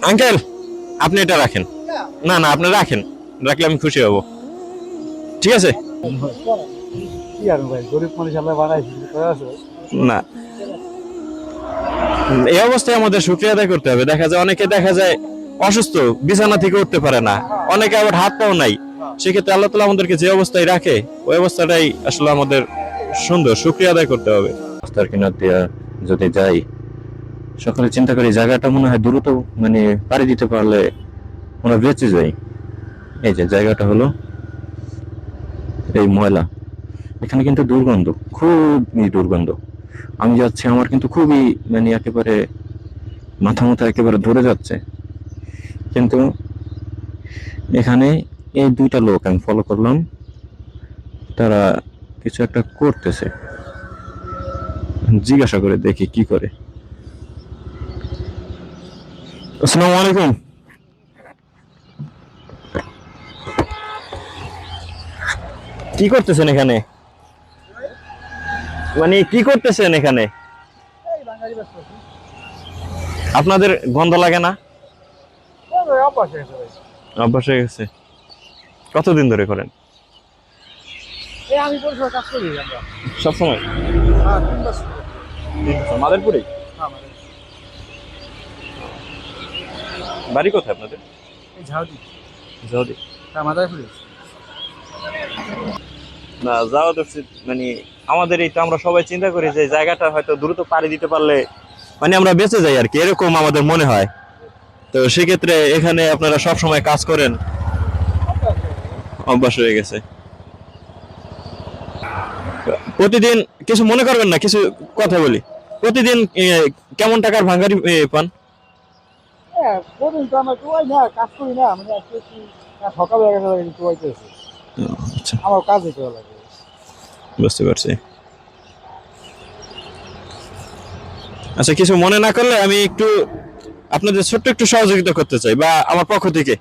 Uncle, আপনি এটা রাখেন। না না, আপনি রাখেন, রাখলে আমি খুশি হব। ঠিক আছে। কি আর ভাই, গরিব মানুষ আল্লাহ বানাইছে, না, এই অবস্থায় আমাদের শুকরিয়া আদায় করতে হবে। অনেকে দেখা যায় অসুস্থ, বিছানা থেকে উঠতে পারে না, অনেকে আবার হাত পাও নাই। সেক্ষেত্রে আল্লাহ তাআলা আমাদেরকে যে অবস্থায় রাখে, ওই অবস্থাটাই আসলে আমাদের সুন্দর, শুকরিয়া আদায় করতে হবে। রাস্তার কিনার দিয়ে যদি যাই, সকালে চিন্তা করি জায়গাটা মনে হয় দ্রুত পাড়ি দিতে পারলে আমরা বেঁচে যাই। এই যে জায়গাটা হলো এই ময়লা, এখানে কিন্তু দুর্গন্ধ, খুবই দুর্গন্ধ। আমি যাচ্ছি, আমার কিন্তু খুবই একেবারে মাথা একেবারে ধরে যাচ্ছে। কিন্তু এখানে এই দুইটা লোক আমি ফলো করলাম, তারা কিছু একটা করতেছে। জিজ্ঞাসা করে দেখি কি করে। আসসালামু আলাইকুম। কি করতেছেন এখানে? কি করতেছেন এখানে? আপনাদের গন্ধ লাগে না? অভ্যাস হয়ে গেছে। কতদিন ধরে করেন? আমি কাজ করি আমরা সবসময়? হ্যাঁ, 3 বছর। মাদারপুরেই? হ্যাঁ, বাড়ি কোথায় আপনাদের? এই ঝাউদি। জলদি হ্যাঁ, মাদারপুরে। না, যাওয়া তো আমাদের এই তো আমরা সবাই চিন্তা করি যে জায়গাটা হয়তো দ্রুত পাড়ি দিতে পারলে আমরা বেঁচে যাই আর কি, এরকম আমাদের মনে হয়। তো সেক্ষেত্রে এখানে আপনারা সব সময় কাজ করেন, অভ্যাস হয়ে গেছে। প্রতিদিন কিছু মনে করবেন না, কিছু কথা বলি। প্রতিদিন কেমন টাকার ভাঙারি পান? হ্যাঁ, প্রতিদিন তো আমরা টুয়াই না, কাজ করি না, মানে আজকে কি সকালে হয়ে গেছে, টুয়াইতে আছে। আচ্ছা, আমার কাজে করা লাগে। বুঝতে পারছি। আচ্ছা, কিছু মনে না করলে আমি একটু আপনাদের ছোট্ট একটু সহযোগিতা করতে চাই, বা আমার পক্ষ থেকে।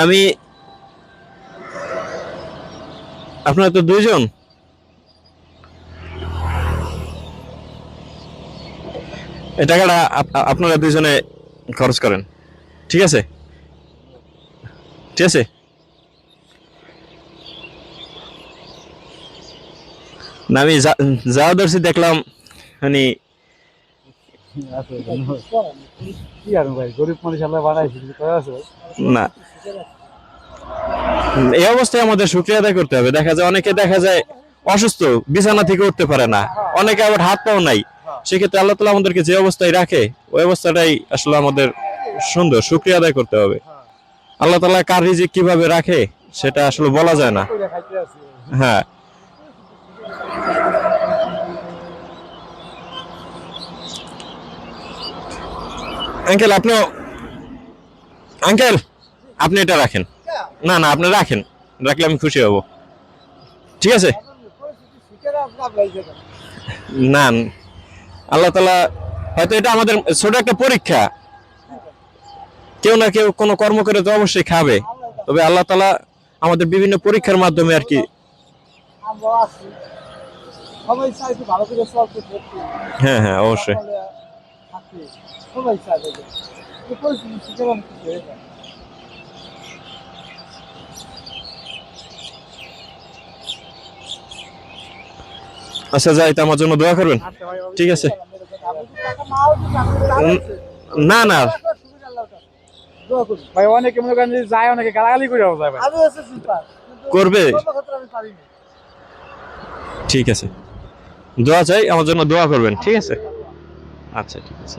আমি আপনারা তো দুইজন, এই টাকাটা আপনারা দুইজনে খরচ করেন, ঠিক আছে? ঠিক আছে। না, আমি যাওয়া ধরছি, দেখলাম কি আর ভাই, গরিব মানুষ আল্লাহ বানাইছে, না, এই অবস্থায় আমাদের শুকরিয়া আদায় করতে হবে। অনেকে দেখা যায় অসুস্থ, বিছানা থেকে উঠতে পারে না, অনেকে আবার হাত পাও নাই। সেক্ষেত্রে আল্লাহ তাআলা আমাদেরকে যে অবস্থায় রাখে, ওই অবস্থাটাই আসলে আমাদের সুন্দর, শুকরিয়া আদায় করতে হবে। আল্লাহ তাআলা কার রিজিক কিভাবে রাখে সেটা আসলে বলা যায় না। হ্যাঁ। আঙ্কেল, আঙ্কেল, আপনি এটা রাখেন। না না, আপনি রাখেন, রাখলে আমি খুশি হব। ঠিক আছে। না, আল্লাহ তাআলা হয়তো এটা আমাদের ছোট একটা পরীক্ষা। কেউ না কেউ কোনো কর্ম করে তো অবশ্যই খাবে, তবে আল্লাহ তাআলা আমাদের বিভিন্ন পরীক্ষার মাধ্যমে আর কি। হ্যাঁ হ্যাঁ, অবশ্যই। আচ্ছা, যাই, তো আমার জন্য দোয়া করবেন। ঠিক আছে। না না, ভাই অনেকে মনে করেন যে যায়, অনেকে গালাগালি করে যায় ভাই। করবে। ঠিক আছে, দোয়া চাই, আমার জন্য দোয়া করবেন। ঠিক আছে। আচ্ছা, ঠিক আছে।